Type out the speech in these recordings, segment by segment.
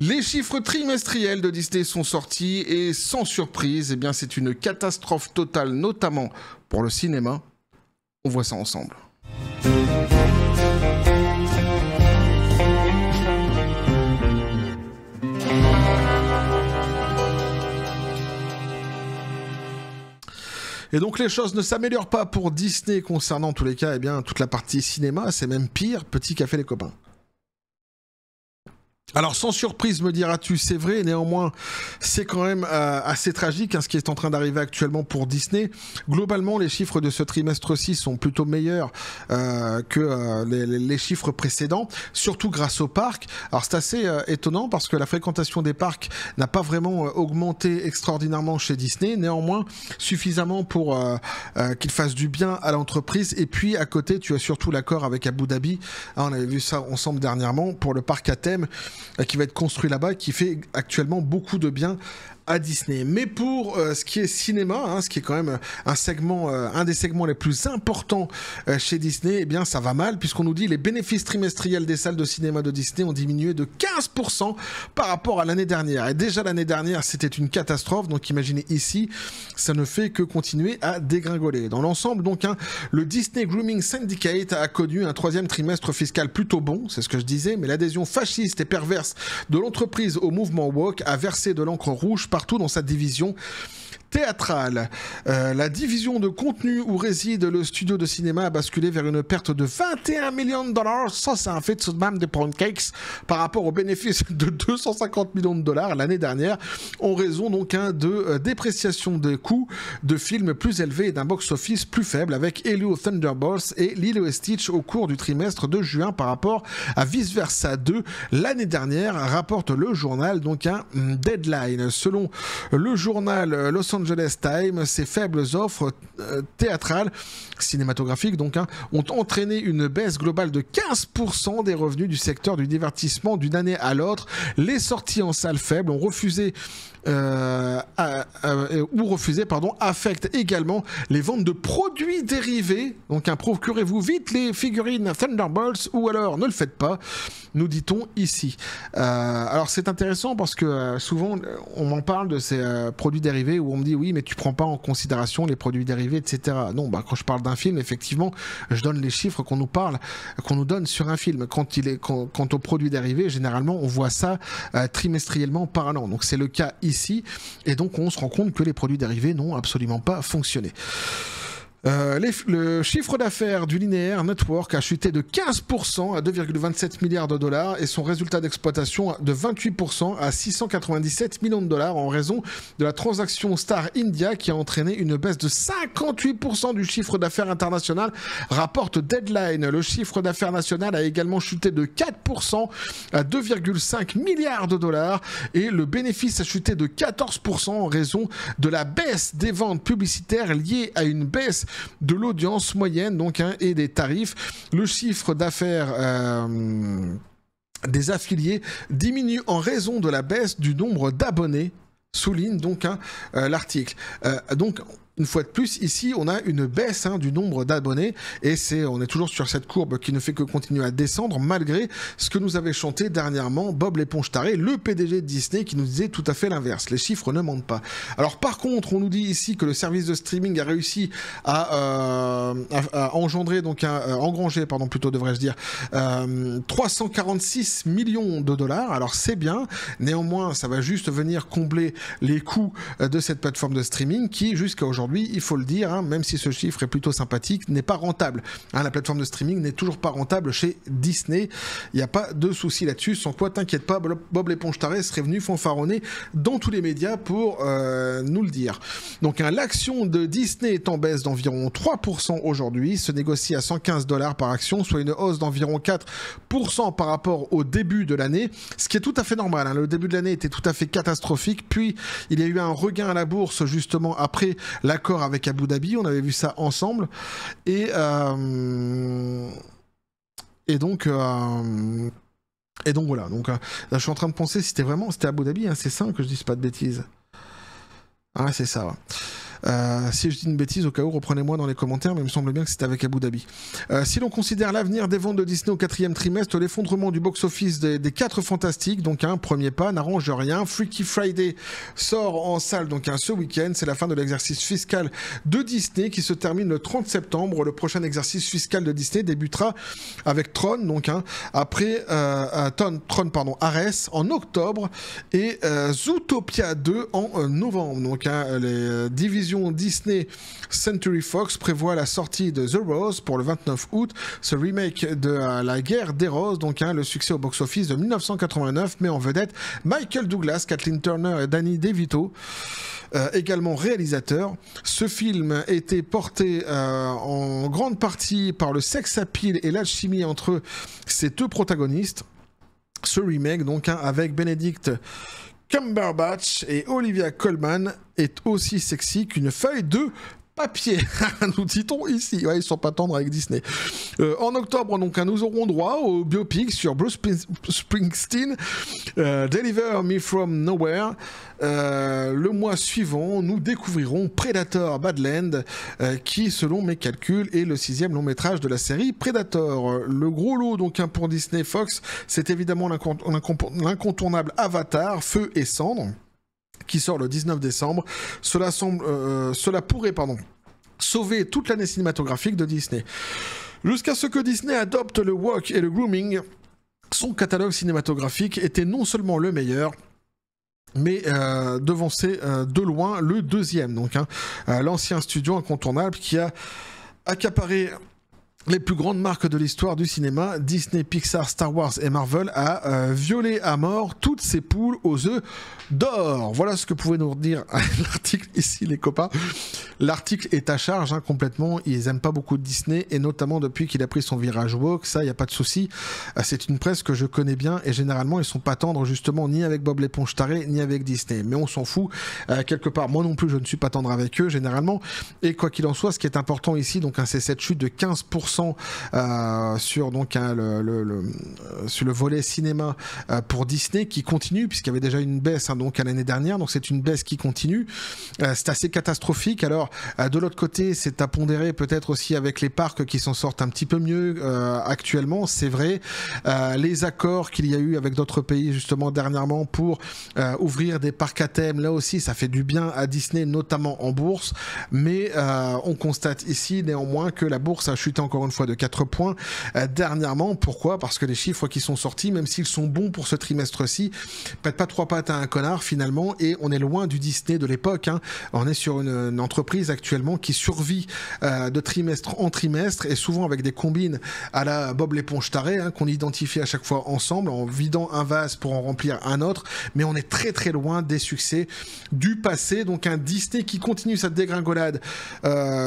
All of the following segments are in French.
Les chiffres trimestriels de Disney sont sortis et sans surprise, eh bien c'est une catastrophe totale, notamment pour le cinéma. On voit ça ensemble. Et donc les choses ne s'améliorent pas pour Disney concernant en tous les cas, eh bien toute la partie cinéma, c'est même pire, petit café les copains. Alors sans surprise me diras-tu, c'est vrai, néanmoins c'est quand même assez tragique ce qui est en train d'arriver actuellement pour Disney. Globalement les chiffres de ce trimestre-ci sont plutôt meilleurs que les chiffres précédents, surtout grâce aux parcs. Alors c'est assez étonnant parce que la fréquentation des parcs n'a pas vraiment augmenté extraordinairement chez Disney, néanmoins suffisamment pour qu'il fasse du bien à l'entreprise. Et puis à côté tu as surtout l'accord avec Abu Dhabi, on avait vu ça ensemble dernièrement pour le parc à thème qui va être construit là-bas, qui fait actuellement beaucoup de bien à Disney. Mais pour ce qui est cinéma, ce qui est quand même un segment, un des segments les plus importants chez Disney, eh bien ça va mal puisqu'on nous dit les bénéfices trimestriels des salles de cinéma de Disney ont diminué de 15% par rapport à l'année dernière. Et déjà l'année dernière, c'était une catastrophe. Donc imaginez ici, ça ne fait que continuer à dégringoler. Dans l'ensemble, donc, le Disney Grooming Syndicate a connu un troisième trimestre fiscal plutôt bon, c'est ce que je disais, mais l'adhésion fasciste et perverse de l'entreprise au mouvement woke a versé de l'encre rouge partout dans sa division théâtrale. La division de contenu où réside le studio de cinéma a basculé vers une perte de 21 millions de dollars. Ça, c'est un fait tout de même des pancakes par rapport aux bénéfices de 250 millions de dollars l'année dernière, en raison donc de dépréciation des coûts de films plus élevés et d'un box-office plus faible avec Hello Thunderbolts et Lilo et Stitch au cours du trimestre de juin par rapport à Vice Versa 2 l'année dernière, rapporte le journal donc un Deadline. Selon le journal Los Angeles Times, ces faibles offres théâtrales, cinématographiques donc, ont entraîné une baisse globale de 15% des revenus du secteur du divertissement d'une année à l'autre. Les sorties en salle faibles ont refusé affectent également les ventes de produits dérivés. Donc procurez-vous vite les figurines Thunderbolts ou alors ne le faites pas, nous dit-on ici. Alors c'est intéressant parce que souvent on m'en parle de ces produits dérivés où on me dit oui mais tu prends pas en considération les produits dérivés, etc. Non, quand je parle d'un film, effectivement je donne les chiffres qu'on nous donne sur un film. Quant aux produits dérivés, généralement on voit ça trimestriellement par an. Donc c'est le cas ici. Et donc on se rend compte que les produits dérivés n'ont absolument pas fonctionné. Le chiffre d'affaires du linéaire Network a chuté de 15% à 2,27 milliards de dollars et son résultat d'exploitation de 28% à 697 millions de dollars en raison de la transaction Star India qui a entraîné une baisse de 58% du chiffre d'affaires international, rapporte Deadline. Le chiffre d'affaires national a également chuté de 4% à 2,5 milliards de dollars et le bénéfice a chuté de 14% en raison de la baisse des ventes publicitaires liées à une baisse de l'audience moyenne donc et des tarifs. Le chiffre d'affaires des affiliés diminue en raison de la baisse du nombre d'abonnés, souligne donc l'article. Donc une fois de plus, ici, on a une baisse du nombre d'abonnés et on est toujours sur cette courbe qui ne fait que continuer à descendre malgré ce que nous avait chanté dernièrement Bob l'éponge taré, le PDG de Disney, qui nous disait tout à fait l'inverse. Les chiffres ne mentent pas. Alors par contre, on nous dit ici que le service de streaming a réussi à engranger, devrais-je dire, 346 millions de dollars. Alors c'est bien. Néanmoins, ça va juste venir combler les coûts de cette plateforme de streaming qui, jusqu'à aujourd'hui, il faut le dire, même si ce chiffre est plutôt sympathique, n'est pas rentable. La plateforme de streaming n'est toujours pas rentable chez Disney. Il n'y a pas de souci là-dessus. Sans quoi, t'inquiète pas, Bob l'éponge taré serait venu fanfaronner dans tous les médias pour nous le dire. Donc, l'action de Disney est en baisse d'environ 3% aujourd'hui, se négocie à 115 $ par action, soit une hausse d'environ 4% par rapport au début de l'année, ce qui est tout à fait normal. Le début de l'année était tout à fait catastrophique, puis il y a eu un regain à la bourse justement après l'accord avec Abu Dhabi, on avait vu ça ensemble, et donc voilà. Donc là, je suis en train de penser si c'était Abu Dhabi, c'est ça que je dise pas de bêtises. Ah, c'est ça. Ouais. Si je dis une bêtise, au cas où, reprenez-moi dans les commentaires, mais il me semble bien que c'était avec Abu Dhabi. Si l'on considère l'avenir des ventes de Disney au 4e trimestre, l'effondrement du box-office des 4 Fantastiques, donc un premier pas, n'arrange rien. Freaky Friday sort en salle donc ce week-end. C'est la fin de l'exercice fiscal de Disney qui se termine le 30 septembre. Le prochain exercice fiscal de Disney débutera avec Tron, donc après Ares en octobre et Zootopia 2 en novembre. Donc les divisions Disney Century Fox prévoient la sortie de The Rose pour le 29 août. Ce remake de La Guerre des Roses, donc le succès au box-office de 1989, met en vedette Michael Douglas, Kathleen Turner et Danny DeVito. Également réalisateur. Ce film était porté en grande partie par le sex appeal et l'alchimie entre ces deux protagonistes. Ce remake, donc avec Benedict Cumberbatch et Olivia Colman, est aussi sexy qu'une feuille de papier, nous dit-on ici. Ouais, ils sont pas tendres avec Disney. En octobre, donc, nous aurons droit au biopic sur Bruce Springsteen, Deliver Me From Nowhere. Le mois suivant, nous découvrirons Predator Badland, qui, selon mes calculs, est le 6e long métrage de la série Predator. Le gros lot, donc, pour Disney Fox, c'est évidemment l'incontournable Avatar, Feu et Cendre, qui sort le 19 décembre. Cela pourrait sauver toute l'année cinématographique de Disney. Jusqu'à ce que Disney adopte le woke et le grooming, son catalogue cinématographique était non seulement le meilleur, mais devancé de loin le 2e. Donc, l'ancien studio incontournable qui a accaparé les plus grandes marques de l'histoire du cinéma, Disney, Pixar, Star Wars et Marvel, a violé à mort toutes ces poules aux œufs d'or. Voilà ce que pouvait nous dire l'article ici, les copains. L'article est à charge complètement. Ils aiment pas beaucoup de Disney, et notamment depuis qu'il a pris son virage woke. Ça, il n'y a pas de souci. C'est une presse que je connais bien, et généralement, ils sont pas tendres justement ni avec Bob l'éponge taré, ni avec Disney. Mais on s'en fout. Quelque part, moi non plus, je ne suis pas tendre avec eux, généralement. Et quoi qu'il en soit, ce qui est important ici, donc, c'est cette chute de 15% sur donc sur le volet cinéma pour Disney, qui continue, puisqu'il y avait déjà une baisse donc à l'année dernière, donc c'est une baisse qui continue. C'est assez catastrophique. Alors de l'autre côté, c'est à pondérer peut-être aussi avec les parcs qui s'en sortent un petit peu mieux actuellement, c'est vrai. Les accords qu'il y a eu avec d'autres pays justement dernièrement pour ouvrir des parcs à thème, là aussi ça fait du bien à Disney, notamment en bourse, mais on constate ici néanmoins que la bourse a chuté encore une fois de 4 points dernièrement. Pourquoi ? Parce que les chiffres qui sont sortis, même s'ils sont bons pour ce trimestre-ci, pètent pas 3 pattes à un connard finalement, et on est loin du Disney de l'époque. On est sur une entreprise actuellement qui survit de trimestre en trimestre, et souvent avec des combines à la Bob l'éponge taré, qu'on identifie à chaque fois ensemble en vidant un vase pour en remplir un autre, mais on est très très loin des succès du passé. Donc un Disney qui continue sa dégringolade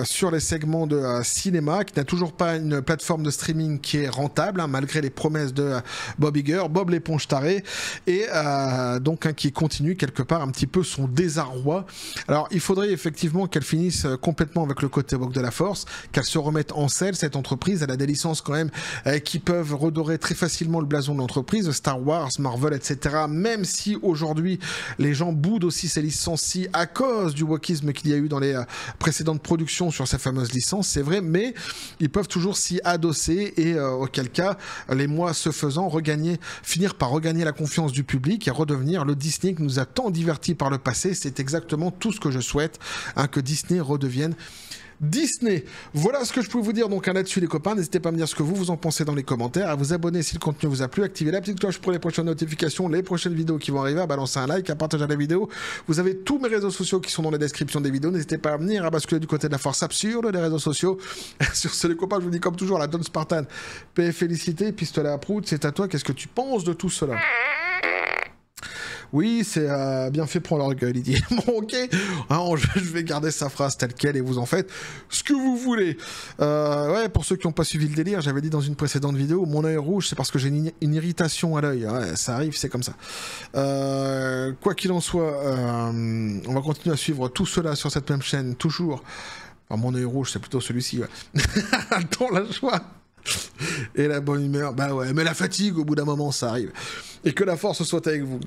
sur les segments de cinéma, qui n'a toujours pas une plateforme de streaming qui est rentable, malgré les promesses de Bob Iger, Bob l'éponge taré, et donc qui continue quelque part un petit peu son désarroi. Alors il faudrait effectivement qu'elle finisse complètement avec le côté woke de la force, qu'elle se remette en selle, cette entreprise. Elle a des licences quand même qui peuvent redorer très facilement le blason de l'entreprise, Star Wars, Marvel, etc. Même si aujourd'hui les gens boudent aussi ces licences-ci à cause du wokisme qu'il y a eu dans les précédentes productions sur ces fameuses licences, c'est vrai, mais ils peuvent toujours s'y adosser, et auquel cas, les mois se faisant, finir par regagner la confiance du public et redevenir le Disney qui nous a tant divertis par le passé. C'est exactement tout ce que je souhaite, que Disney redevienne Disney. Voilà ce que je peux vous dire donc là-dessus, les copains. N'hésitez pas à me dire ce que vous en pensez dans les commentaires, à vous abonner si le contenu vous a plu, activer la petite cloche pour les prochaines notifications, les prochaines vidéos qui vont arriver, à balancer un like, à partager la vidéo. Vous avez tous mes réseaux sociaux qui sont dans la description des vidéos. N'hésitez pas à venir à basculer du côté de la force absurde des réseaux sociaux. Sur ce, les copains, je vous dis comme toujours, la Don Spartan, paix, félicité, pistolet à prout, c'est à toi. Qu'est-ce que tu penses de tout cela ? Oui, c'est bien fait pour l'orgueil, il dit. Bon, ok, je vais garder sa phrase telle quelle, et vous en faites ce que vous voulez. Ouais, pour ceux qui n'ont pas suivi le délire, j'avais dit dans une précédente vidéo, mon œil rouge, c'est parce que j'ai une irritation à l'œil. Ouais, ça arrive, c'est comme ça. Quoi qu'il en soit, on va continuer à suivre tout cela sur cette même chaîne, toujours. Enfin, mon œil rouge, c'est plutôt celui-ci, ouais. Dans la joie et la bonne humeur. Bah ouais, mais la fatigue, au bout d'un moment, ça arrive. Et que la force soit avec vous.